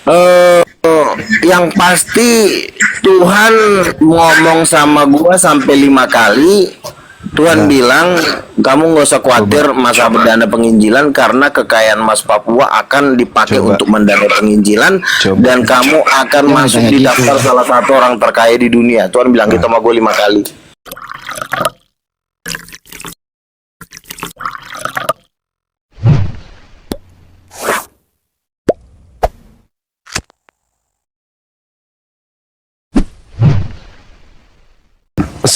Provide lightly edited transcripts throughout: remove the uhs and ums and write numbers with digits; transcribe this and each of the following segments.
Eh, yang pasti Tuhan ngomong sama gua sampai 5 kali. Tuhan Nah, bilang kamu nggak usah coba, khawatir masa dana penginjilan karena kekayaan emas Papua akan dipakai coba, untuk mendanai penginjilan coba. dan kamu akan Jangan masuk kayak di gitu. daftar salah satu orang terkaya di dunia. Tuhan bilang gitu Nah, sama gue 5 kali.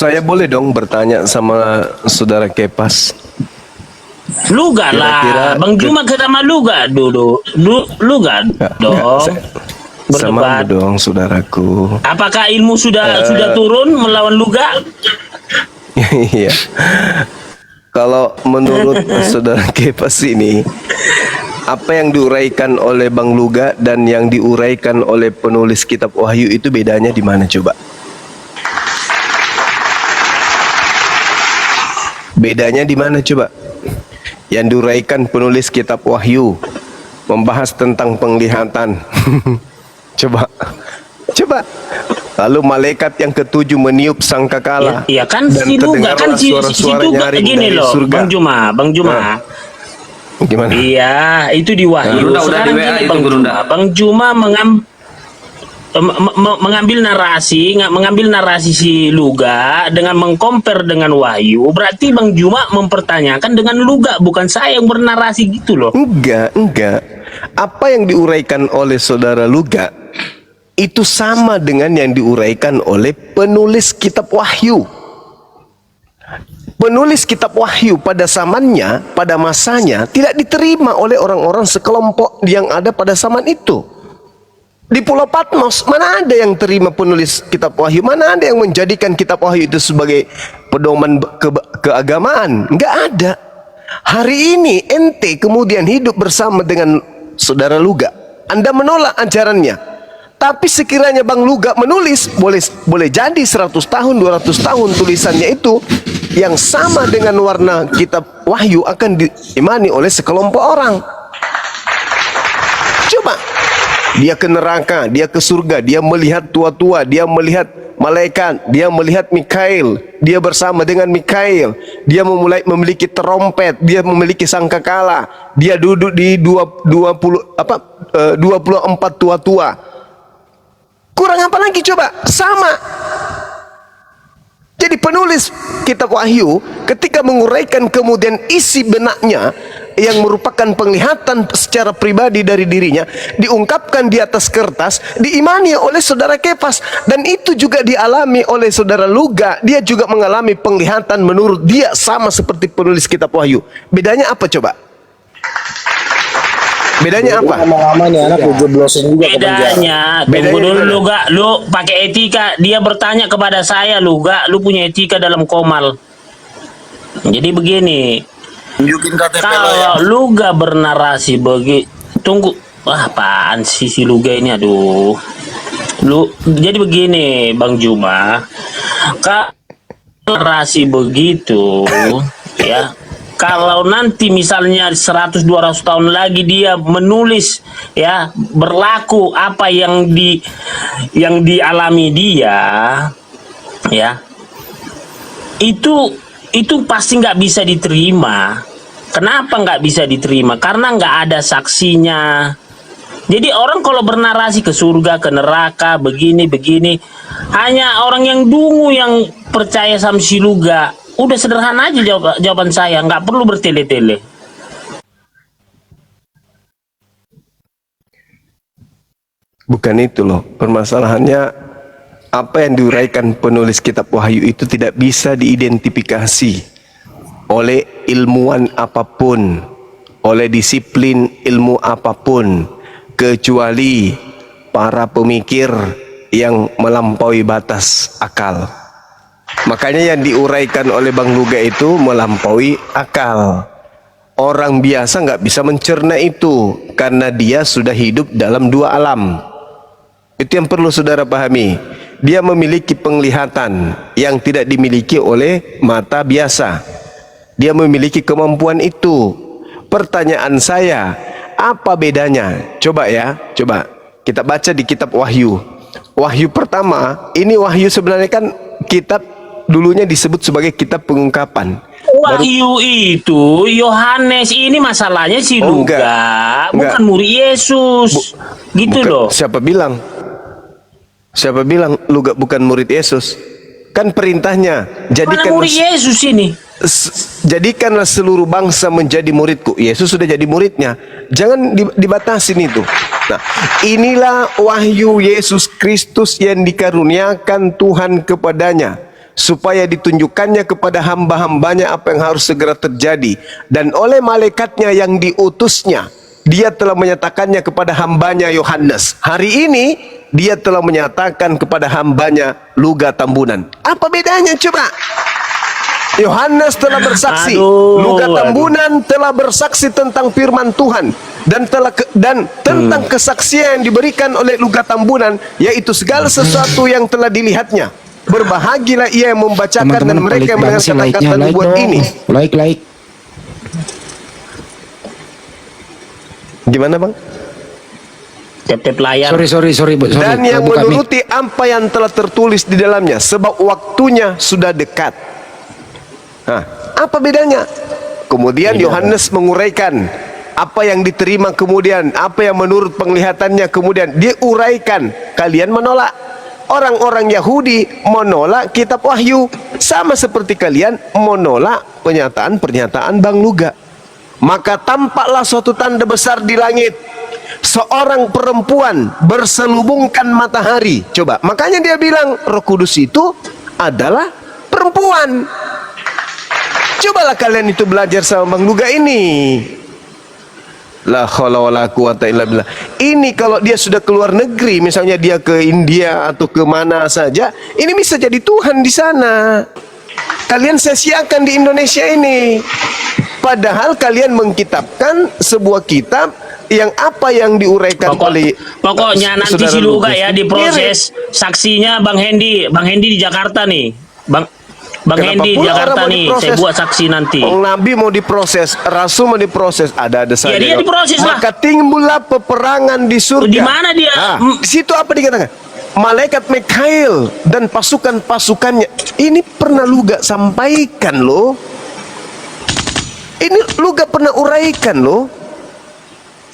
saya boleh dong bertanya sama saudara Kepas. Luga Kira-kira lah, Bang Juma ke sama Luga dulu. Luga dong. Sama Berdebat. dong, saudaraku. Apakah ilmu sudah turun melawan Luga? Iya. Kalau menurut saudara Kepas ini, apa yang diuraikan oleh Bang Luga dan yang diuraikan oleh penulis kitab Wahyu itu bedanya di mana coba? Bedanya di mana coba? Yang diuraikan penulis kitab Wahyu membahas tentang penglihatan. Coba. Coba. Lalu malaikat yang ketujuh meniup sangkakala. Ya kan dan si Luga kan terdengarlah si suara-suara situ nyaring gini dari loh, surga. Bang Juma. Nah, gimana? Iya, itu di Wahyu. Udah di Sekarang WA gini itu, Bang Gurunda. Juma. Bang Juma mengambil narasi si Luga dengan mengcompare dengan Wahyu. Berarti Bang Juma mempertanyakan dengan Luga, bukan saya yang bernarasi gitu loh. Enggak. Apa yang diuraikan oleh saudara Luga itu sama dengan yang diuraikan oleh penulis kitab Wahyu. Penulis kitab Wahyu pada zamannya, pada masanya tidak diterima oleh orang-orang sekelompok yang ada pada zaman itu. Di Pulau Patmos, mana ada yang terima penulis kitab Wahyu? Mana ada yang menjadikan kitab Wahyu itu sebagai pedoman keagamaan? Enggak ada. Hari ini ente kemudian hidup bersama dengan saudara Luga. Anda menolak ajarannya. Tapi sekiranya Bang Luga menulis, boleh jadi 100 tahun, 200 tahun tulisannya itu yang sama dengan warna kitab Wahyu akan diimani oleh sekelompok orang. Coba. Dia ke neraka, dia ke surga, dia melihat tua-tua, dia melihat malaikat, dia melihat Mikail, dia bersama dengan Mikail, dia memiliki terompet, dia memiliki sangkakala, dia duduk di 24 tua-tua. Kurang apa lagi coba? Sama. Jadi penulis kitab Wahyu ketika menguraikan kemudian isi benaknya yang merupakan penglihatan secara pribadi dari dirinya diungkapkan di atas kertas, diimani oleh saudara Kepas, dan itu juga dialami oleh saudara Luga. Dia juga mengalami penglihatan menurut dia sama seperti penulis kitab Wahyu. Bedanya apa coba? Bedanya apa? Lama-lama nih anak dijeblosin juga ke penjara. Tunggu dulu gimana? Luga, lu pakai etika. Dia bertanya kepada saya, Luga, lu punya etika dalam komal. Jadi begini, Tunjukin KTP lo ya. kalau Luga bernarasi tunggu, apaan sih si Luga ini, aduh. Jadi begini, Bang Juma, kalau narasi begitu, ya. Kalau nanti misalnya 100-200 tahun lagi dia menulis, ya, berlaku apa yang dialami dia, ya, itu pasti nggak bisa diterima. Kenapa nggak bisa diterima? Karena nggak ada saksinya. Jadi orang kalau bernarasi ke surga, ke neraka, begini, hanya orang yang dungu yang percaya sama si Luga. Udah sederhana aja jawaban saya, nggak perlu bertele-tele. Bukan itu loh. Permasalahannya apa yang diuraikan penulis kitab Wahyu itu tidak bisa diidentifikasi oleh ilmuwan apapun, oleh disiplin ilmu apapun, kecuali para pemikir yang melampaui batas akal. Makanya yang diuraikan oleh Bang Luga itu melampaui akal. Orang biasa nggak bisa mencerna itu karena dia sudah hidup dalam dua alam. Itu yang perlu saudara pahami. Dia memiliki penglihatan yang tidak dimiliki oleh mata biasa. Dia memiliki kemampuan itu. Pertanyaan saya, apa bedanya? Coba ya, coba. kita baca di kitab Wahyu. Wahyu pertama, ini Wahyu sebenarnya kan kitab dulunya disebut sebagai kitab pengungkapan. Wahyu itu Yohanes, ini masalahnya si Oh, Luka enggak. bukan murid Yesus. Gitu Bukan, loh. Siapa bilang? Siapa bilang Luka bukan murid Yesus? Kan perintahnya, Mana murid Yesus ini? jadikanlah seluruh bangsa menjadi muridku. Yesus sudah jadi muridnya. Jangan dibatasin itu. Nah, inilah wahyu Yesus Kristus yang dikaruniakan Tuhan kepadanya, supaya ditunjukkannya kepada hamba-hambanya apa yang harus segera terjadi. Dan oleh malaikatnya yang diutusnya, dia telah menyatakannya kepada hambanya Yohanes. Hari ini dia telah menyatakan kepada hambanya Luga Tambunan. Apa bedanya coba? Yohanes telah bersaksi, Luga Tambunan telah bersaksi tentang firman Tuhan, dan tentang kesaksian yang diberikan oleh Luga Tambunan, yaitu segala sesuatu yang telah dilihatnya. Berbahagialah ia yang membacakan dan mereka yang mendengar kata-kata nubuat ini. Like. Gimana bang? Tep-tep layar. Sorry, Bu. Dan yang bukan menuruti apa yang telah tertulis di dalamnya, sebab waktunya sudah dekat. Nah, apa bedanya? Kemudian Yohanes menguraikan apa yang diterima, kemudian apa yang menurut penglihatannya, kemudian diuraikan. Kalian menolak. Orang-orang Yahudi menolak kitab Wahyu, sama seperti kalian menolak pernyataan-pernyataan Bang Luga. Maka tampaklah suatu tanda besar di langit, seorang perempuan berselubungkan matahari. Coba, makanya dia bilang Roh Kudus itu adalah perempuan. Cobalah kalian itu belajar sama Bang Luga ini. La haula wala quwata illa billah. Ini kalau dia sudah keluar negeri, misalnya dia ke India atau ke mana saja, ini bisa jadi Tuhan di sana. Kalian sia-siakan di Indonesia ini. Padahal kalian mengkitabkan sebuah kitab yang apa yang diuraikan oleh Pokoknya nanti si Luga ya diproses. Saksinya Bang Hendi di Jakarta nih. Bang Hendi di Jakarta nih, saya buat saksi nanti. Nabi mau diproses, Rasul mau diproses, ada saja. Ya dia diproses lah. Maka timbullah peperangan di surga. Di mana dia? Di situ apa dikatakan? Malaikat Mikail dan pasukan-pasukannya. Ini pernah Luga sampaikan loh. Ini Luga pernah uraikan loh.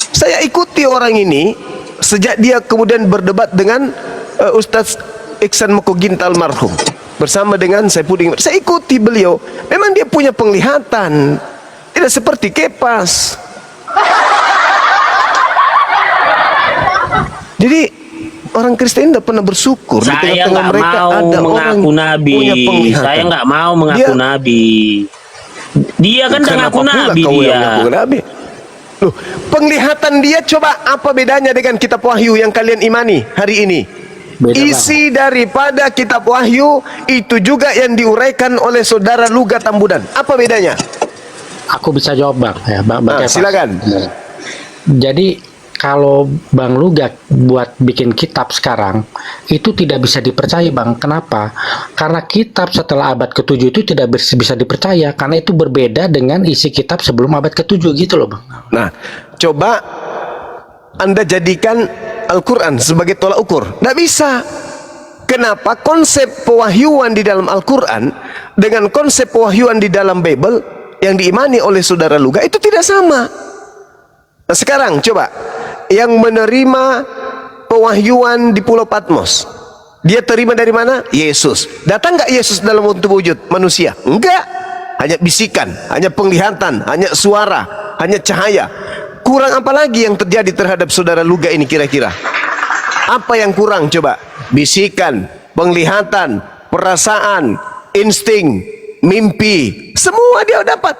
Saya ikuti orang ini sejak dia kemudian berdebat dengan Ustadz Iksan Mokogintal marhum bersama dengan Saifuddin. Saya ikuti beliau. Memang dia punya penglihatan, tidak seperti Kepas. Jadi orang Kristen tidak pernah bersyukur. Di tengah-tengah mereka ada orang punya penglihatan. Saya nggak mau mengaku nabi. Dia kan nggak ngaku nabi dia. Loh, penglihatan dia coba apa bedanya dengan kitab Wahyu yang kalian imani hari ini? Beda Isi daripada kitab Wahyu itu juga yang diuraikan oleh saudara Luga Tambunan. Apa bedanya? Aku bisa jawab Bang ya, Bang. Silakan. Jadi kalau Bang Luga buat bikin kitab sekarang itu tidak bisa dipercaya Bang. Kenapa? Karena kitab setelah abad ke-7 itu tidak bisa dipercaya karena itu berbeda dengan isi kitab sebelum abad ke-7 gitu loh Bang. Nah, coba Anda jadikan Al-Quran sebagai tolak ukur. Tidak bisa. Kenapa? Konsep pewahyuan di dalam Al-Quran dengan konsep pewahyuan di dalam Bible yang diimani oleh saudara Luga itu tidak sama. Nah, sekarang coba yang menerima pewahyuan di Pulau Patmos, dia terima dari mana? Yesus. Datang nggak Yesus dalam bentuk wujud manusia? Enggak. Hanya bisikan, hanya penglihatan, hanya suara, hanya cahaya. Kurang apa lagi yang terjadi terhadap saudara Luga ini kira-kira? Apa yang kurang coba? Bisikan, penglihatan, perasaan, insting, mimpi, semua dia dapat.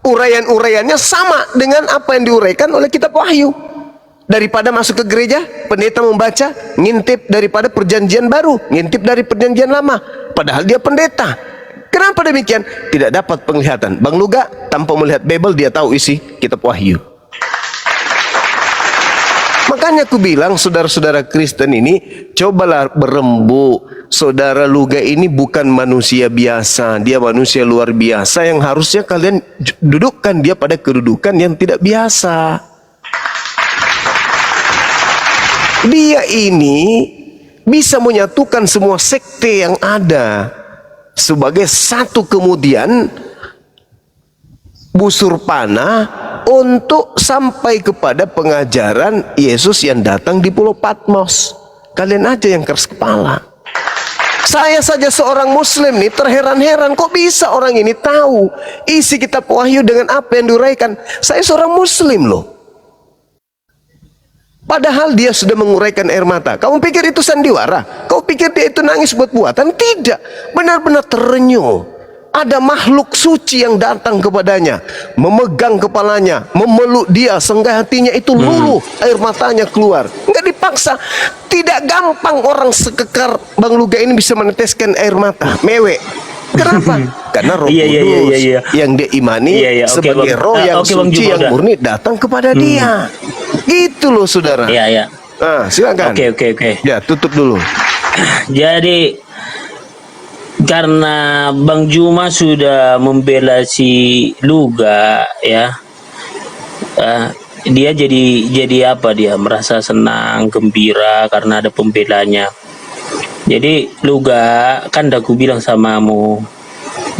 Uraian-uraiannya sama dengan apa yang diuraikan oleh kitab Wahyu. Daripada masuk ke gereja, pendeta membaca, ngintip daripada perjanjian baru, ngintip dari perjanjian lama. Padahal dia pendeta. Kenapa demikian? Tidak dapat penglihatan. Bang Luga tanpa melihat Bible dia tahu isi kitab Wahyu. Makanya aku bilang saudara-saudara Kristen ini cobalah berembuk. Saudara Luga ini bukan manusia biasa, dia manusia luar biasa yang harusnya kalian dudukkan dia pada kedudukan yang tidak biasa. Dia ini bisa menyatukan semua sekte yang ada sebagai satu, kemudian busur panah untuk sampai kepada pengajaran Yesus yang datang di Pulau Patmos. Kalian aja yang keras kepala. Saya saja seorang muslim nih terheran-heran, kok bisa orang ini tahu isi kitab Wahyu dengan apa yang diuraikan. Saya seorang muslim loh. Padahal dia sudah menguraikan air mata. Kamu pikir itu sandiwara? Kau pikir dia itu nangis buat-buatan? Tidak. Benar-benar terenyuh. Ada makhluk suci yang datang kepadanya, memegang kepalanya, memeluk dia sehingga hatinya itu luluh, air matanya keluar. Enggak dipaksa. Tidak gampang orang sekekar Bang Luga ini bisa meneteskan air mata, mewek. Kenapa? Karena Roh Kudus yang dia imani sebagai roh yang suci yang murni datang kepada dia. Gitu loh saudara. Iya. Nah, silakan. Oke. Ya, tutup dulu. Jadi karena Bang Juma sudah membela si Luga ya, dia jadi apa, dia merasa senang gembira karena ada pembelanya. Jadi Luga, kan udah aku bilang samamu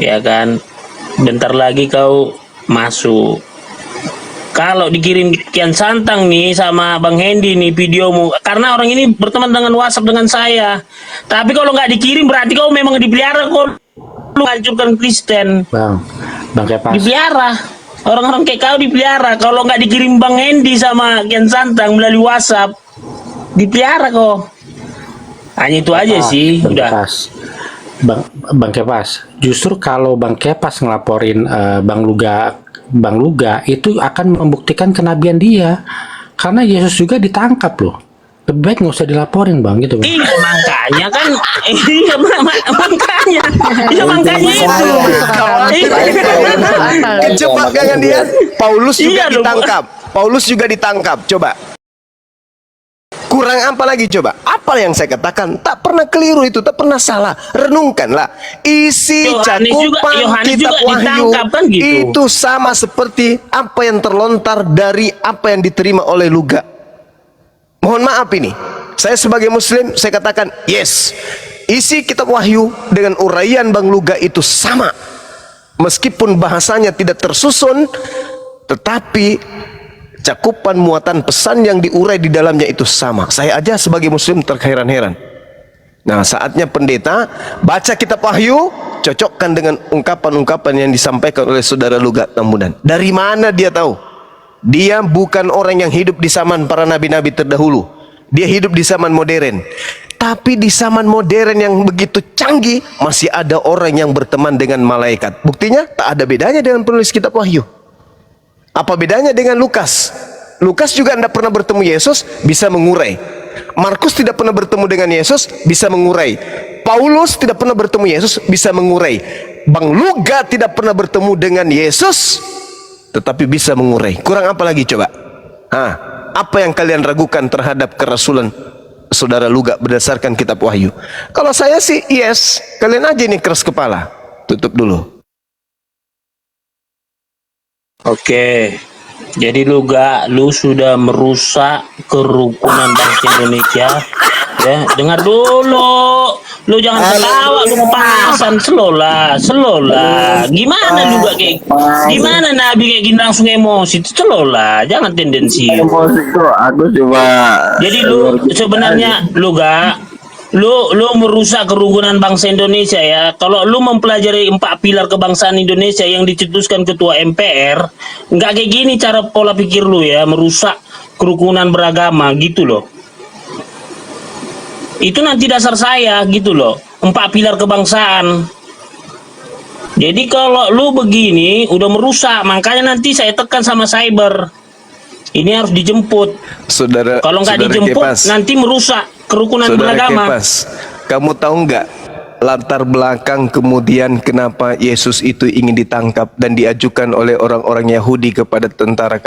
ya kan, bentar lagi kau masuk. Kalau dikirim Kian Santang nih sama Bang Hendy nih videomu, karena orang ini berteman dengan WhatsApp dengan saya. Tapi kalau nggak dikirim berarti kau memang dipelihara, kau lu hancurkan Kristen. Bang Kepas. Dipelihara. Orang-orang kayak kau dipelihara. Kalau nggak dikirim Bang Hendy sama Kian Santang melalui WhatsApp, dipelihara kok. Hanya itu aja sih, Bang udah. Kepas. Bang Kepas, justru kalau Bang Kepas ngelaporin Bang Luga itu akan membuktikan kenabian dia, karena Yesus juga ditangkap loh. Lebih baik nggak usah dilaporin Bang gitu Bang. Iya makanya kan, makanya itu. Kejebak dengan dia. Paulus juga Iya loh, ditangkap. Paulus juga ditangkap. Coba. Kurang apa lagi coba? Apa yang saya katakan? Tak pernah keliru itu, tak pernah salah. Renungkanlah. Isi cakupan kitab Wahyu kan gitu. itu sama seperti apa yang terlontar dari apa yang diterima oleh Luga. Mohon maaf ini. Saya sebagai muslim, saya katakan yes. Isi kitab Wahyu dengan uraian Bang Luga itu sama. Meskipun bahasanya tidak tersusun, tetapi cakupan muatan pesan yang diurai di dalamnya itu sama. Saya aja sebagai muslim terheran-heran. Nah, saatnya pendeta baca kitab Wahyu, cocokkan dengan ungkapan-ungkapan yang disampaikan oleh saudara Luga Tambunan. Dari mana dia tahu? Dia bukan orang yang hidup di zaman para nabi-nabi terdahulu. Dia hidup di zaman modern. Tapi di zaman modern yang begitu canggih, masih ada orang yang berteman dengan malaikat. Buktinya tak ada bedanya dengan penulis kitab Wahyu. Apa bedanya dengan Lukas? Lukas juga tidak pernah bertemu Yesus, bisa mengurai. Markus tidak pernah bertemu dengan Yesus, bisa mengurai. Paulus tidak pernah bertemu Yesus, bisa mengurai. Bang Luga tidak pernah bertemu dengan Yesus, tetapi bisa mengurai. Kurang apa lagi coba? Apa yang kalian ragukan terhadap kerasulan saudara Luga berdasarkan kitab Wahyu? Kalau saya sih yes, kalian aja nih keras kepala. Tutup dulu. Oke, jadi lu sudah merusak kerukunan bangsa Indonesia. Ya, dengar dulu. Lu jangan ketawa, lu panasan, selola. Gimana juga kayak, gimana Nabi kayak gini langsung emosi, selola. Jangan tendensi. Emosi kok, aku cuma. Jadi lu sebenarnya lu merusak kerukunan bangsa Indonesia ya. Kalau lu mempelajari 4 pilar kebangsaan Indonesia yang dicetuskan ketua MPR, nggak kayak gini cara pola pikir lu ya, merusak kerukunan beragama gitu loh. Itu nanti dasar saya gitu loh, 4 pilar kebangsaan. Jadi kalau lu begini udah merusak, makanya nanti saya tekan sama cyber. Ini harus dijemput. Saudara, kalau nggak dijemput Kepas, nanti merusak kerukunan beragama. Kepas, kamu tahu nggak latar belakang kemudian kenapa Yesus itu ingin ditangkap dan diajukan oleh orang-orang Yahudi kepada tentara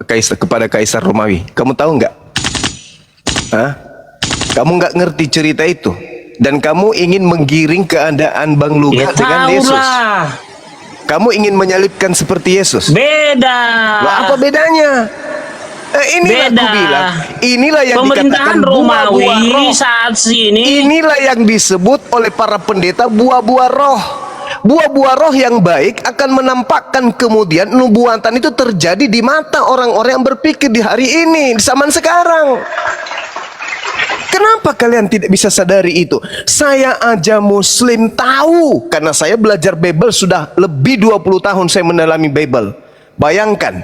Kaisar Romawi? Kamu tahu nggak? Kamu nggak ngerti cerita itu dan kamu ingin menggiring keadaan Bang Luga dengan Yesus. Kamu ingin menyalibkan seperti Yesus? Beda. Loh, apa bedanya? Inilah Beda. aku bilang, inilah yang Pemerintahan dikatakan buah-buah Romawi roh. saat ini Inilah yang disebut oleh para pendeta buah-buah roh. Buah-buah roh yang baik akan menampakkan kemudian nubuatan itu terjadi di mata orang-orang yang berpikir di hari ini, di zaman sekarang. Kenapa kalian tidak bisa sadari itu? Saya aja muslim tahu, karena saya belajar Bible sudah lebih 20 tahun saya mendalami Bible. Bayangkan,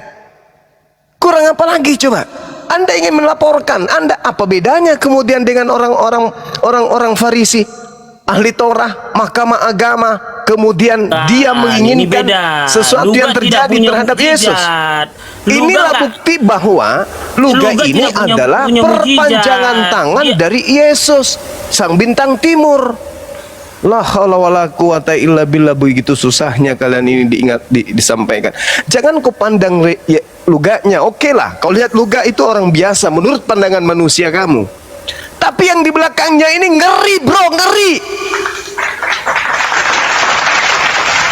kurang apa lagi coba? Anda ingin melaporkan, Anda apa bedanya kemudian dengan orang-orang Farisi, ahli Torah, mahkamah agama, kemudian dia ini menginginkan beda. sesuatu Luga yang tidak terjadi punya terhadap Yesus. mukjizat. Inilah Luga bukti bahwa Luga Luga ini tidak adalah punya perpanjangan mukjizat. tangan Dia- dari Yesus, sang bintang timur. La haula wala quwata illa billah. Begitu susahnya kalian ini disampaikan. Jangan kau pandang luganya. Oke lah, kau lihat Luga itu orang biasa menurut pandangan manusia kamu. Tapi yang di belakangnya ini ngeri, bro, ngeri.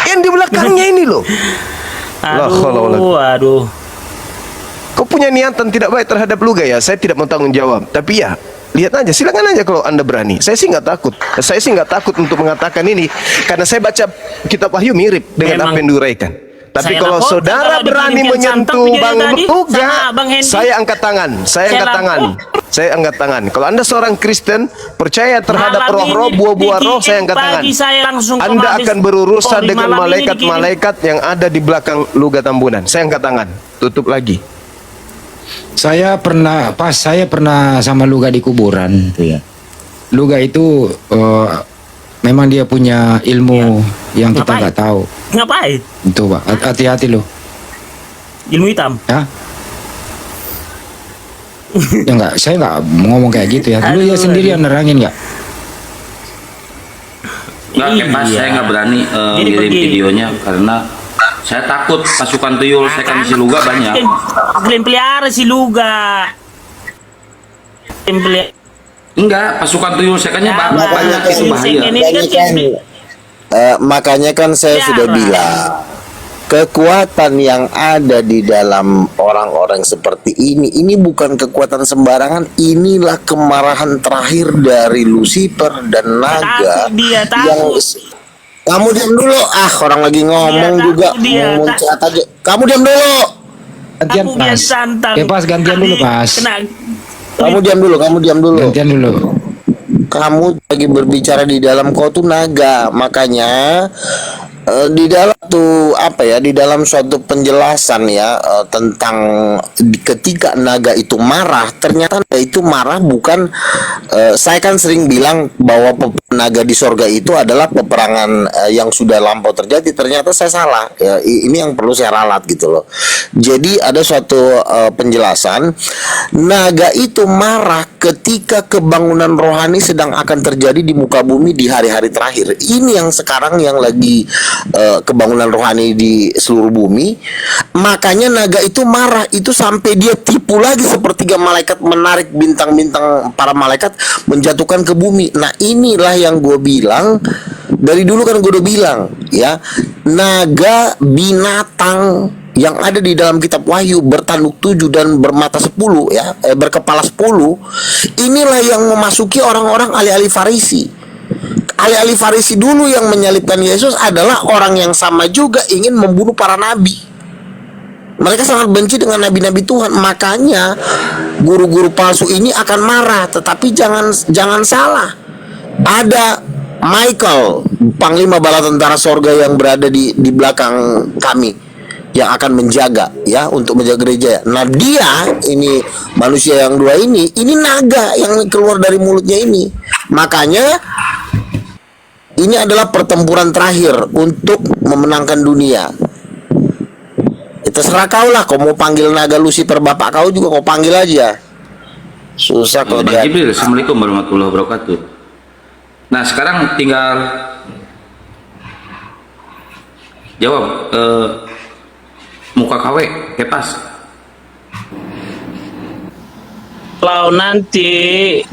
Yang di belakangnya ini loh. Aduh. Kau punya niatan tidak baik terhadap Luga ya. Saya tidak mau tanggung jawab. Tapi ya, lihat aja, silakan aja kalau Anda berani. Saya sih nggak takut. Saya sih nggak takut untuk mengatakan ini, karena saya baca kitab Wahyu mirip dengan Memang apa yang diuraikan. Tapi saya kalau laporkan saudara kalau berani dikirimkan menyentuh santan Bang video tadi Luga, sama Bang Hendy. saya angkat tangan. Saya angkat tangan. Saya angkat tangan. Kalau Anda seorang Kristen percaya terhadap Malam roh-roh, ini buah-buah roh, di saya angkat tangan. pagi saya langsung Anda kemarin akan berurusan Polri, dengan malam ini malaikat-malaikat yang ada di belakang Luga Tambunan. Saya angkat tangan. Tutup lagi. Saya pernah sama Luga di kuburan. Luga itu memang dia punya ilmu yang kita Ngapain? nggak tahu. Ngapain? Itu Pak, hati-hati loh. Ilmu hitam. Ya. Ya enggak, saya nggak ngomong kayak gitu ya. Dulu ya sendiri yang nerangin nggak. Nggak, Kepas, Iya. saya nggak berani Jadi ngirim begini. videonya karena saya takut pasukan tuyul saya kan isi Luga banyak. Kalian pelihara si Luga. Kalian pelihara. Enggak, pasukan tuyul saya kan Ya, banyak itu bahaya. Ini kan Makanya kan saya Ya, sudah Bang. bilang, kekuatan yang ada di dalam orang-orang seperti ini bukan kekuatan sembarangan. Inilah kemarahan terakhir dari Lucifer dan naga. Takut dia, yang takut. Kamu diam dulu, orang lagi ngomong Dia juga takut dia, ngomong tak- chat aja. Kamu diam dulu. Gantian Aku biar Pas. santan. Pas gantian dulu Pas. Kamu diam dulu. Gantian dulu. Kamu lagi berbicara di dalam, kau tuh naga. Makanya di dalam tuh apa ya, di dalam suatu penjelasan ya tentang ketika naga itu marah, ternyata naga itu marah bukan saya kan sering bilang bahwa naga di sorga itu adalah peperangan yang sudah lampau terjadi. Ternyata saya salah ya, ini yang perlu saya ralat gitu loh. Jadi ada suatu penjelasan, naga itu marah ketika kebangunan rohani sedang akan terjadi di muka bumi di hari-hari terakhir. Ini yang sekarang yang lagi kebangunan rohani di seluruh bumi. Makanya naga itu marah, itu sampai dia tipu lagi sepertiga malaikat, menarik bintang-bintang para malaikat menjatuhkan ke bumi. Nah inilah yang gue bilang dari dulu, kan gue udah bilang ya, naga binatang yang ada di dalam kitab Wahyu bertanduk 7 dan bermata 10 ya, berkepala 10, inilah yang memasuki orang-orang ahli-ahli Farisi. Ahli-ahli Farisi dulu yang menyalibkan Yesus adalah orang yang sama juga ingin membunuh para nabi. Mereka sangat benci dengan nabi-nabi Tuhan. Makanya guru-guru palsu ini akan marah. Tetapi jangan salah, ada Michael, panglima bala tentara sorga yang berada di belakang kami, yang akan menjaga ya, untuk menjaga gereja. Nah dia ini manusia yang dua ini naga yang keluar dari mulutnya ini. Makanya ini adalah pertempuran terakhir untuk memenangkan dunia. Terserah kau lah, kau mau panggil naga Lucifer bapak kau juga kau panggil aja. Susah kau Bang dia. Jibril, Assalamualaikum warahmatullahi wabarakatuh. Nah sekarang tinggal jawab muka KW, Kepas. Kalau nanti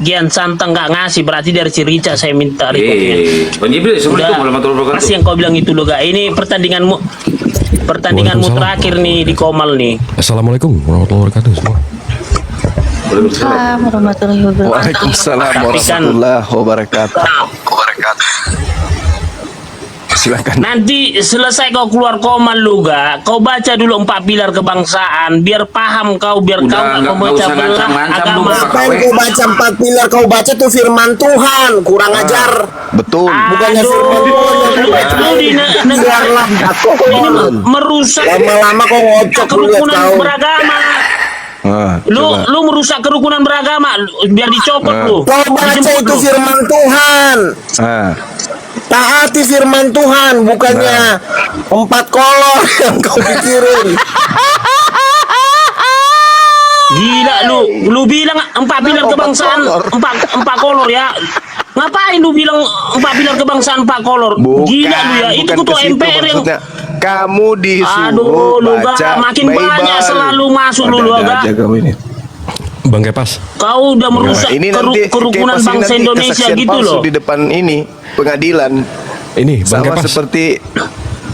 Gian Santang nggak ngasih, berarti dari si Rica saya minta reportnya. Bang Jibril, Assalamualaikum warahmatullahi Masih wabarakatuh. yang kau bilang itu loh, Gak. Ini pertandinganmu Waalaikumsalam. terakhir nih di Komal nih. Assalamualaikum warahmatullahi wabarakatuh semua. Waalaikumsalam warahmatullahi wabarakatuh. Waalaikumsalam Tapi kan- warahmatullahi wabarakatuh. Silakan. Nanti selesai kau keluar koma Luga, kau baca dulu 4 pilar kebangsaan, biar paham kau, biar Udah, kau nggak nggak membaca usah belah ngancam-ngancam agama. lu, Apa yang kau baca 4 pilar, kau baca tuh firman Tuhan, kurang ajar. Betul. Bukannya firman Tuhan yang kau baca. Lu di Biarlah aku. ini merusak Lama-lama kau ngocok lu lihat kerukunan kau. beragama. Coba. Lu merusak kerukunan beragama, biar dicopot lu. Kau baca Dijemput itu lu. firman Tuhan. Ah, Taati firman Tuhan, bukannya 4 kolor yang kau pikirin. Gila lu bilang 4 pilar kebangsaan, 4 kolor ya. Ngapain lu bilang 4 pilar kebangsaan 4 kolor? bukan. Gila lu ya, itu bukan ketua ke situ MPR yang maksudnya. Kamu disuruh Aduh, lu baca makin Bible. banyak selalu masuk lu, Ada-ada Aga. aja kamu ini. Bang Kepas. kau udah merusak Ini nanti kerukunan Kepas ini bangsa nanti Indonesia kesaksian gitu palsu loh. di depan ini pengadilan. Ini Bang Sama Kepas. seperti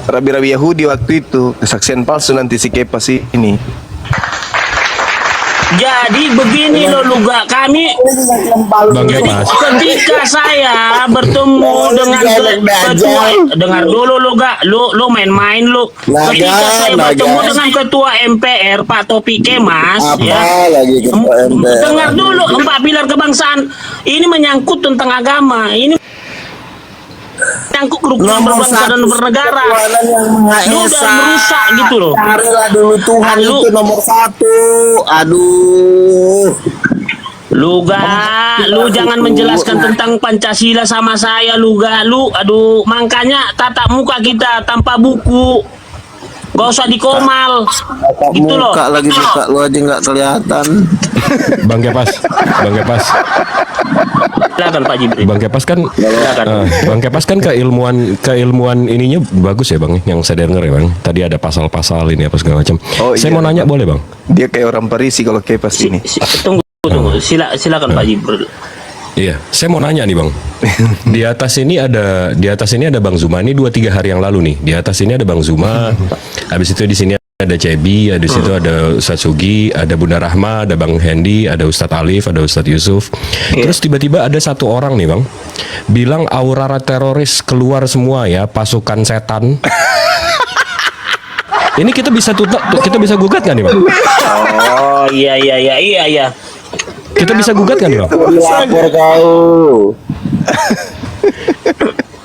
Rabi-Rabi Yahudi waktu itu, kesaksian palsu nanti si Kepas ini. Jadi begini loh Luga, kami Bang jadi Kepas. ketika saya bertemu dengan ketua, dengar dulu Luga, lu main-main lu. Ketika saya bertemu dengan ketua MPR Pak Topik Kemas, Apa ya. lagi ketua MPR? Dengar dulu 4 pilar kebangsaan. Ini menyangkut tentang agama. Ini menyangkut kerukunan Nomor berbangsa dan 1 bernegara. kekuatan yang Maha Lu Esa. udah merusak gitu loh. Carilah dulu Tuhan Lu- itu nomor 1. Aduh. Luga, lu jangan menjelaskan tentang Pancasila sama saya, Luga. Aduh, makanya tatap muka kita tanpa buku. Gak usah dikomal. Tatap Gitu loh. muka lagi muka lu aja nggak kelihatan. Bang Kepas. Bang Kepas. Silakan Pak Jibril. Bang Kepas kan Bang Kepas kan keilmuan ininya bagus ya Bang, yang saya dengar ya Bang. Tadi ada pasal-pasal ini apa segala macam. Oh, Saya iya. mau nanya boleh Bang? Dia kayak orang Parisi kalau Kepas ini. Tunggu. Silakan Pak Jibril. Iya, saya mau nanya nih Bang. Di atas ini ada Bang Zuma. Ini 2-3 hari yang lalu nih. Di atas ini ada Bang Zuma. Habis itu di sini ada Cebi, di situ ada Ustadz Sugi, ada Bunda Rahma, ada Bang Hendy, ada Ustadz Alif, ada Ustadz Yusuf. Terus tiba-tiba ada satu orang nih Bang, bilang aura teroris keluar semua ya, pasukan setan. Ini kita bisa gugat nggak nih Bang? Oh iya. Kita bisa gugat nggak nih Bang? Lapor kau.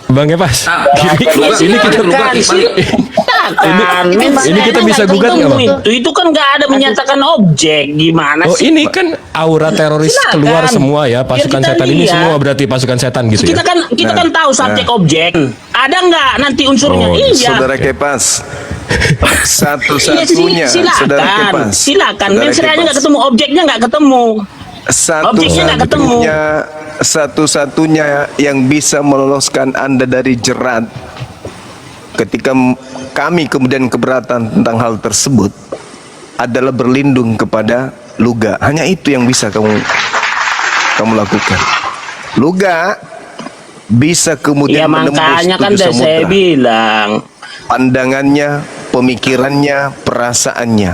Bang Kepas, ini kita ini kita bisa gugat nggak Bang? Itu kan nggak ada menyatakan objek, gimana Oh sih? ini kan aura teroris Silakan. keluar semua ya, Biar pasukan kita setan ini lihat. semua berarti pasukan setan gitu kita ya. kan tahu subjek objek. Ada nggak nanti unsurnya? Oh, Iya. Saudara Kepas. Iya, Satu-satunya Saudara silakan. Kepas. Silakan. Saudara Mensreanya Kepas. nggak ketemu, objeknya nggak ketemu. Objeknya nggak ketemu. Satu-satunya yang bisa meloloskan Anda dari jerat ketika kami kemudian keberatan tentang hal tersebut adalah berlindung kepada Luga. Hanya itu yang bisa kamu lakukan. Luga bisa Ya kemudian menembus makanya kan 7 udah saya samudra. bilang. Pandangannya, pemikirannya, perasaannya.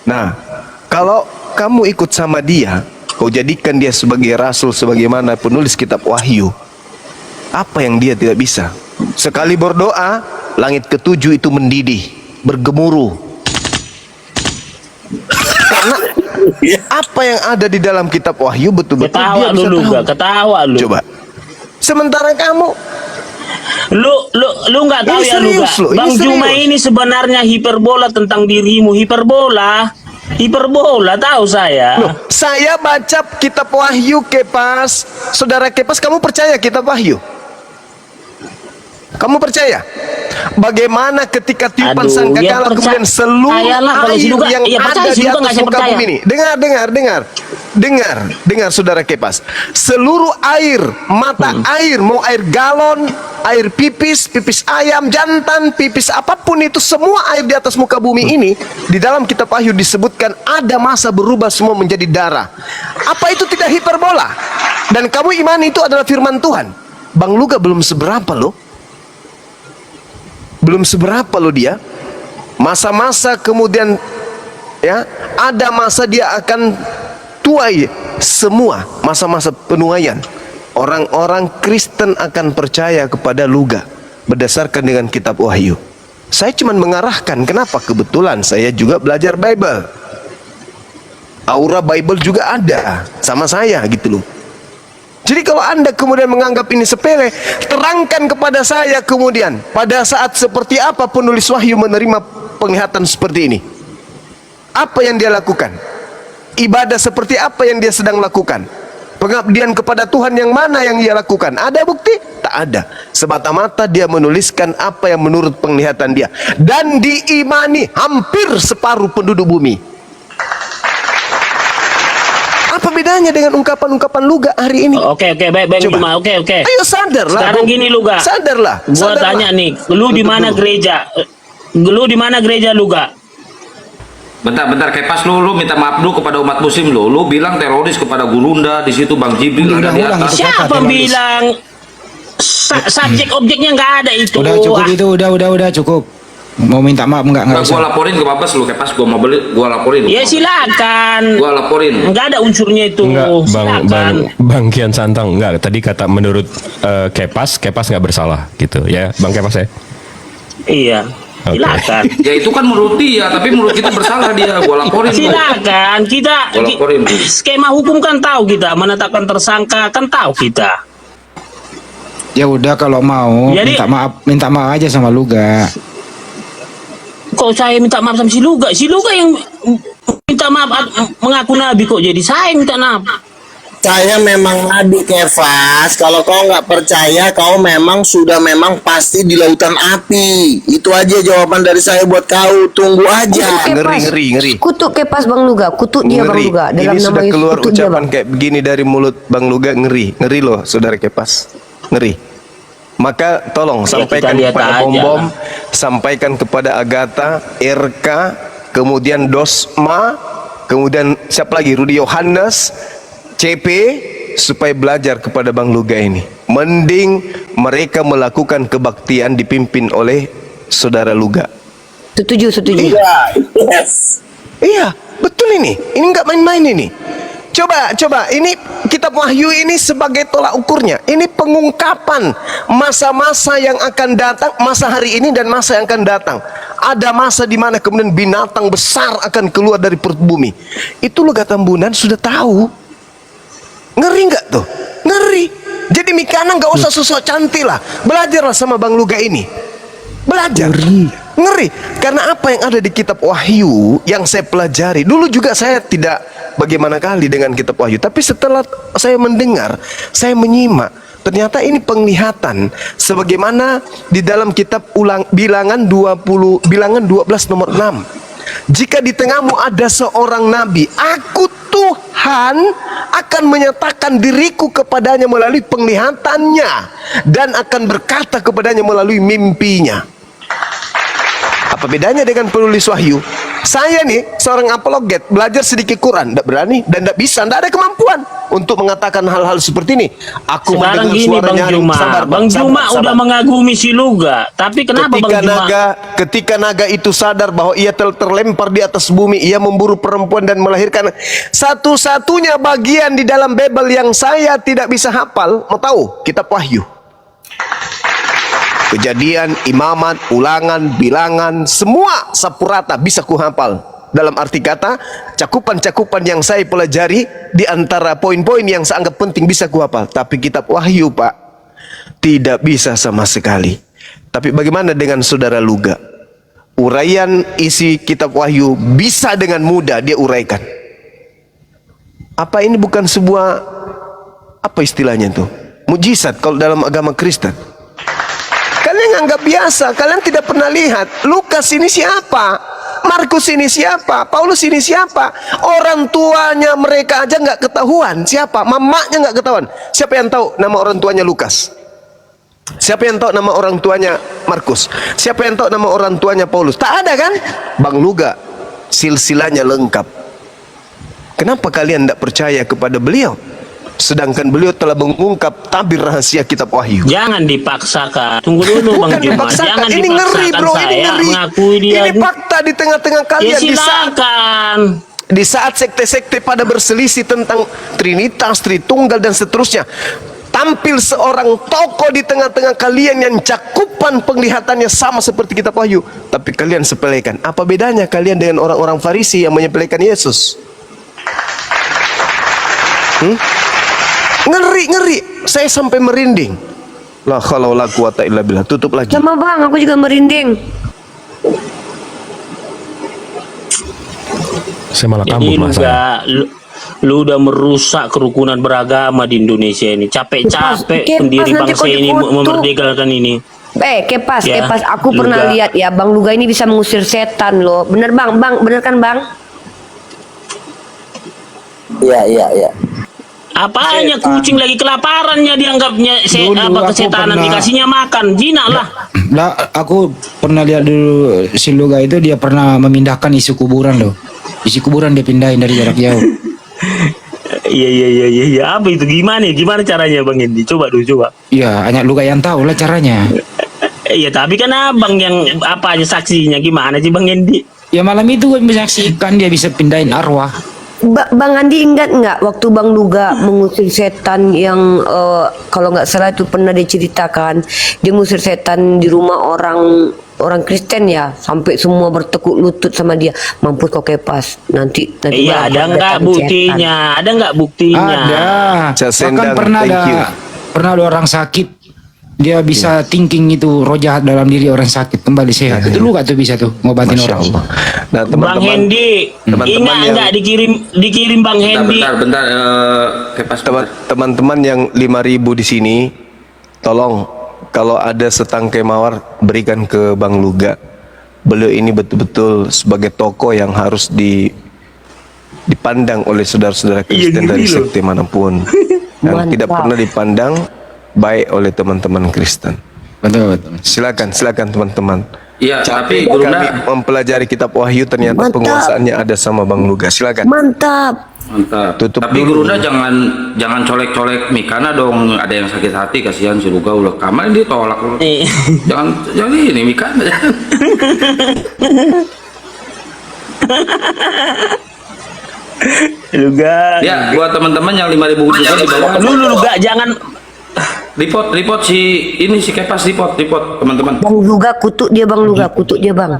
Nah, kalau kamu ikut sama dia, kau jadikan dia sebagai rasul, sebagaimana penulis kitab Wahyu, apa yang dia tidak bisa? Sekali berdoa, langit ketujuh itu mendidih, bergemuruh. Karena apa yang ada di dalam kitab Wahyu betul-betul Ketawa dia bisa lu, tahu. ketawa lu. Coba. Sementara kamu Lu nggak tahu Ini ya Luga. serius loh, ini Bang Juma serius. ini sebenarnya hiperbola tentang dirimu. Hiperbola tahu saya. Loh, saya baca kitab Wahyu, Kepas. Saudara Kepas, kamu percaya kitab Wahyu? Kamu percaya? Bagaimana ketika tiupan Aduh, ya sangkakala percaya- kemudian seluruh percayalah kalau air si Luga- yang ya percaya, ada si di Luga nggak atas saya muka percaya. bumi ini. Dengar, Saudara Kepas. Seluruh air, mata air, mau air galon, air pipis ayam, jantan, pipis apapun itu, semua air di atas muka bumi ini, di dalam kitab Wahyu disebutkan ada masa berubah semua menjadi darah. Apa itu tidak hiperbola? Dan kamu imani itu adalah firman Tuhan. Bang Luga belum seberapa loh. Belum seberapa loh dia. Masa-masa kemudian ya, ada masa dia akan tuai semua masa-masa penuaian, orang-orang Kristen akan percaya kepada Luga berdasarkan dengan kitab Wahyu. Saya cuma mengarahkan, kenapa? Kebetulan saya juga belajar Bible. Aura Bible juga ada sama saya gitu loh. Jadi kalau Anda kemudian menganggap ini sepele, terangkan kepada saya kemudian pada saat seperti apa penulis Wahyu menerima penglihatan seperti ini. Apa yang dia lakukan? Ibadah seperti apa yang dia sedang lakukan? Pengabdian kepada Tuhan yang mana yang dia lakukan? Ada bukti? Tak ada. Semata-mata dia menuliskan apa yang menurut penglihatan dia, dan diimani hampir separuh penduduk bumi. Apa bedanya dengan ungkapan-ungkapan Luga hari ini? Oke, baik, Bang Coba. Juma. Oke. Ayo sadarlah. Sekarang gini Luga. Sadarlah. Gua tanya nih, lu di mana gereja? Lu di mana gereja Luga? Bentar, Kepas, lu minta maaf dulu kepada umat muslim lu bilang teroris kepada Gurunda, di situ Bang Jibril ada di Ulang-ulang atas. itu. Siapa teroris. bilang subjek objeknya nggak ada itu? Udah cukup Ah, itu, udah cukup. Mau minta maaf enggak Gua usah. laporin ke Mabes lu, Kepas, gua laporin. Ya silakan. Gua laporin. Nggak ada unsurnya itu. Enggak, Silakan. Bang Kian Santang, enggak. Tadi kata menurut Kepas nggak bersalah gitu ya, Bang Kepas ya. Iya. Oke. Silakan. Ya itu kan menurut dia, tapi menurut kita bersalah dia. Gua laporin. Lu. Silakan. Kita Gua laporin. skema hukum kan tahu kita, menetapkan tersangka kan tahu kita. Ya udah kalau mau Jadi- minta maaf aja sama Luga. Kok saya minta maaf sama si Luga? Si Luga yang minta maaf mengaku nabi kok jadi saya minta maaf. Saya memang nabi, Kefas. Kalau kau nggak percaya, kau memang pasti di lautan api. Itu aja jawaban dari saya buat kau. Tunggu aja. Ngeri. Kutuk Kepas Bang Luga, kutuk dia Bang Ngeri. Luga. Dalam Ini nama sudah Yesus, keluar kutuk dia, ucapan Bang. kayak begini dari mulut Bang Luga, ngeri loh, saudara Kepas, ngeri. Maka tolong Ya, sampaikan kita lihat kepada aja Bom, lah. sampaikan kepada Agatha, RK, kemudian Dosma, kemudian siapa lagi, Rudi Yohanes, CP, supaya belajar kepada Bang Luga ini. Mending mereka melakukan kebaktian dipimpin oleh saudara Luga. Setuju. Iya, yes. Iya, betul ini. Ini nggak main-main ini. Coba, ini kitab Wahyu ini sebagai tolak ukurnya. Ini pengungkapan masa-masa yang akan datang, masa hari ini dan masa yang akan datang. Ada masa di mana kemudian binatang besar akan keluar dari perut bumi. Itu Luga Tambunan sudah tahu. Ngeri nggak tuh? Ngeri. Jadi Mikana nggak usah sosok cantik lah. Belajarlah sama Bang Luga ini. Belajar. Ngeri. Karena apa yang ada di kitab Wahyu yang saya pelajari, dulu juga saya tidak bagaimana kali dengan kitab Wahyu, tapi setelah saya mendengar, saya menyimak, ternyata ini penglihatan sebagaimana di dalam kitab Bilangan 12 nomor 6. Jika di tengahmu ada seorang nabi, aku Tuhan akan menyatakan diriku kepadanya melalui penglihatannya dan akan berkata kepadanya melalui mimpinya. Apa bedanya dengan penulis Wahyu? Saya nih seorang apologet, belajar sedikit Quran, tidak berani dan tidak bisa, tidak ada kemampuan untuk mengatakan hal-hal seperti ini. Aku Sekarang mendengar gini suara Bang nyaring. Juma. Sabar, Bang Juma sabar. udah mengagumi si Luga. Tapi kenapa Bang Juma? Ketika naga itu sadar bahwa ia terlempar di atas bumi, ia memburu perempuan dan melahirkan. Satu-satunya bagian di dalam Bible yang saya tidak bisa hafal, mau tahu? Kitab Wahyu. Kejadian, Imamat, Ulangan, Bilangan, semua sapu rata bisa kuhafal. Dalam arti kata, cakupan-cakupan yang saya pelajari di antara poin-poin yang saya anggap penting bisa kuhafal. Tapi kitab Wahyu, Pak, tidak bisa sama sekali. Tapi bagaimana dengan saudara Luga? Uraian isi kitab Wahyu bisa dengan mudah dia uraikan. Apa ini bukan sebuah, apa istilahnya tuh? Mujizat kalau dalam agama Kristen. Kalian anggap biasa, kalian tidak pernah lihat Lukas ini siapa, Markus ini siapa, Paulus ini siapa. Orang tuanya mereka aja nggak ketahuan siapa, mamanya nggak ketahuan. Siapa yang tahu nama orang tuanya Lukas? Siapa yang tahu nama orang tuanya Markus? Siapa yang tahu nama orang tuanya Paulus? Tak ada kan? Bang Luga, silsilahnya lengkap. Kenapa kalian tidak percaya kepada beliau? Sedangkan beliau telah mengungkap tabir rahasia kitab Wahyu. Jangan dipaksakan. Tunggu dulu Bang Bukan Juma. dipaksakan. Jangan Ini ngeri dipaksakan bro, saya ini ngeri. mengakui dia. Ini fakta di tengah-tengah Ya kalian. silakan. Di saat sekte-sekte pada berselisih tentang Trinitas, Tritunggal dan seterusnya, tampil seorang tokoh di tengah-tengah kalian yang cakupan penglihatannya sama seperti kitab Wahyu, tapi kalian sepelekan. Apa bedanya kalian dengan orang-orang Farisi yang menyepelekan Yesus? Ngeri. Saya sampai merinding. La haula wala quwata illa billah. Tutup lagi. Sama bang, aku juga merinding. Saya malah Jadi kabur lu lah saya. lu udah merusak kerukunan beragama di Indonesia ini. Capek-capek Kepas, pendiri nanti bangsa kau ini dikutuk. memerdekakan ini. Kepas, Ya, Kepas. Aku Luga. pernah lihat ya, Bang Luga ini bisa mengusir setan loh. Bener bang, bener kan bang? Iya. Apanya kucing lagi kelaparannya dianggapnya Dulu aku kesetanan, pernah- dikasihnya makan. Jinak lah. Lah, aku pernah lihat dulu si Luga itu dia pernah memindahkan isi kuburan loh. Isi kuburan dia pindahin dari jarak jauh. Iya. Apa itu? Gimana caranya Bang Hendi? Coba dulu coba. Iya, hanya Luga yang tahu lah caranya. Iya, tapi kan abang yang apa aja saksinya, gimana sih Bang Hendi? Ya malam itu gue menyaksikan dia bisa pindahin arwah. Bang Andi ingat nggak waktu Bang Luga mengusir setan yang kalau nggak salah itu pernah diceritakan, dia mengusir setan di rumah orang Kristen ya, sampai semua bertekuk lutut sama dia. Mampus kau Kepas, nanti Iya, ada Bang nggak datang buktinya? Ada nggak buktinya? Ada. Cak Bahkan Sendang, pernah thank you. ada orang sakit. Dia bisa thinking itu roh jahat dalam diri orang sakit kembali sehat. Itu Luga tuh bisa tuh ngobatin Masya orang. Allah. Nah, Bang teman-teman, Hendi, teman-teman ingat yang- nggak dikirim Bang Hendi? Bentar, Kepas. teman-teman yang 5.000 di sini, tolong kalau ada setangkai mawar berikan ke Bang Luga. Beliau ini betul-betul sebagai tokoh yang harus dipandang oleh saudara-saudara Kristen dari sekte manapun, yang Mantap. tidak pernah dipandang baik oleh teman-teman Kristen. Betul. Silakan teman-teman. Iya, tapi Kami Gurunda mempelajari kitab Wahyu, ternyata Mantap. penguasaannya ada sama Bang Luga. Silakan. Mantap. mantap. Tutup Tapi dulu. Gurunda jangan colek-colek Mikana dong. Ada yang sakit hati, kasihan si Luga ulah kamar dia tolak. jangan ini Mikana. Juga. Ya, buat teman-teman yang 5.000 juga di bawah. Lu gak jangan. Report si Kepas report teman-teman. Bang Luga kutuk dia Bang Luga, kutuk dia Bang.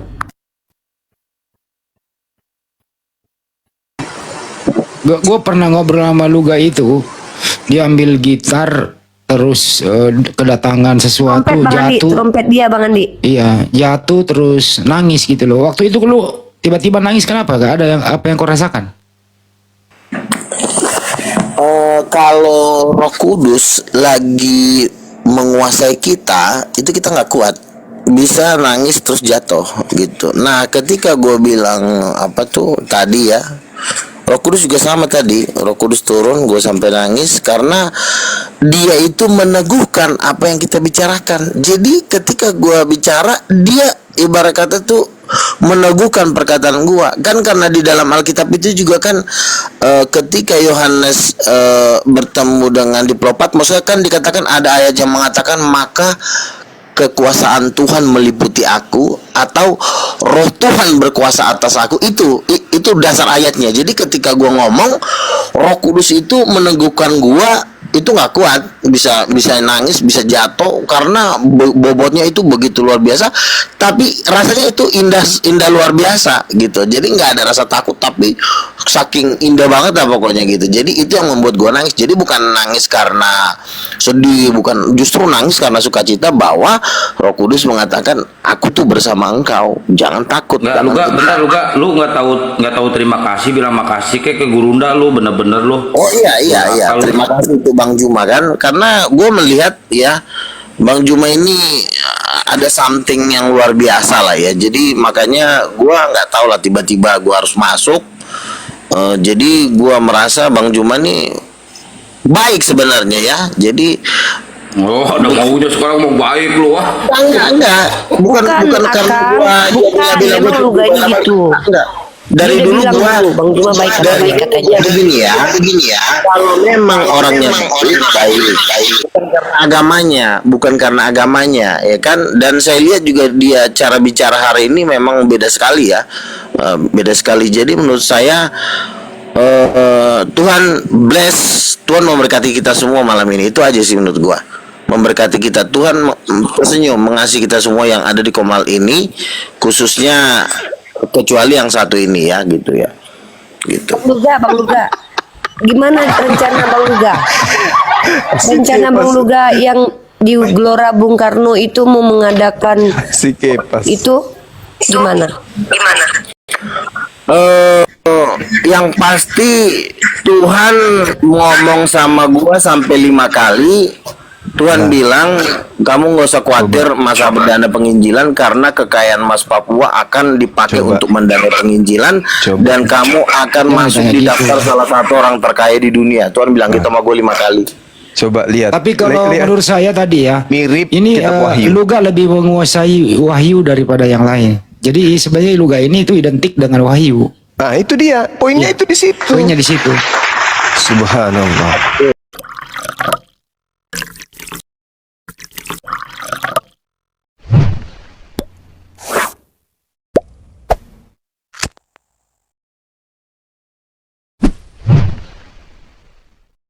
Gue pernah ngobrol sama Luga itu, dia ambil gitar terus kedatangan sesuatu Trompet Bang Andi, jatuh. trompet dia Bang Andi. Iya, jatuh terus nangis gitu loh. Waktu itu lu tiba-tiba nangis kenapa? Gak ada yang apa yang kau rasakan? Kalau Roh Kudus lagi menguasai kita, itu kita nggak kuat, bisa nangis terus jatuh gitu. Nah, ketika gue bilang apa tuh tadi ya, Roh Kudus juga sama tadi. Roh Kudus turun, gue sampai nangis karena dia itu meneguhkan apa yang kita bicarakan. Jadi ketika gue bicara, dia ibarat kata tuh meneguhkan perkataan gua kan, karena di dalam Alkitab itu juga kan ketika Yohanes bertemu dengan diplomat, maksudnya kan dikatakan ada ayat yang mengatakan maka kekuasaan Tuhan meliputi aku, atau roh Tuhan berkuasa atas aku. Itu dasar ayatnya. Jadi ketika gua ngomong, Roh Kudus itu meneguhkan gua, itu nggak kuat, bisa nangis, bisa jatuh karena bobotnya itu begitu luar biasa, tapi rasanya itu indah luar biasa gitu. Jadi nggak ada rasa takut, tapi saking indah banget lah pokoknya gitu. Jadi itu yang membuat gua nangis. Jadi bukan nangis karena sedih, bukan, justru nangis karena sukacita bahwa Roh Kudus mengatakan aku tuh bersama engkau, jangan takut. Nggak, lu nggak tahu terima kasih, bilang makasih kayak ke Gurunda lu bener-bener lu. Oh iya. Kalau- Terima kasih untuk Bang Juma kan, karena gue melihat ya Bang Juma ini ada something yang luar biasa lah ya. Jadi makanya gue nggak tahu lah, tiba-tiba gue harus masuk. Jadi gue merasa Bang Juma nih baik sebenarnya ya. Jadi Oh, ada maunya sekarang mau baik lu ah. enggak, bukan karena Akang. gua Bukan, bilang emang gua Luga ini cukup gitu. enggak. Dari Dia udah dulu bilang gua dulu, Bang Juma baik katanya. begini ya. Kalau memang orangnya baik, bukan karena agamanya, ya kan. Dan saya lihat juga dia cara bicara hari ini memang beda sekali ya. Beda sekali. Jadi menurut saya Tuhan bless, Tuhan memberkati kita semua malam ini. Itu aja sih menurut gua. Memberkati kita, Tuhan tersenyum mengasihi kita semua yang ada di Komal ini, khususnya kecuali yang satu ini ya, gitu ya. Gitu. Bang Luga, gimana rencana Bang Luga? Rencana Bang Luga yang di Gelora Bung Karno itu mau mengadakan Si Kepas. itu gimana? Yang pasti Tuhan ngomong sama gua sampai 5 kali. Tuhan bilang kamu nggak usah khawatir masa perdana penginjilan karena kekayaan emas Papua akan dipakai Coba. untuk mendanai penginjilan dan kamu akan masuk di daftar salah satu orang terkaya di dunia. Tuhan bilang gitu sama gue 5 kali. Coba lihat. Tapi kalau Lihat. menurut saya tadi ya, Mirip ini kitab Wahyu. Luga lebih menguasai Wahyu daripada yang lain. Jadi sebenarnya Luga ini itu identik dengan Wahyu. Nah itu dia, poinnya itu di situ. Poinnya di situ. Subhanallah.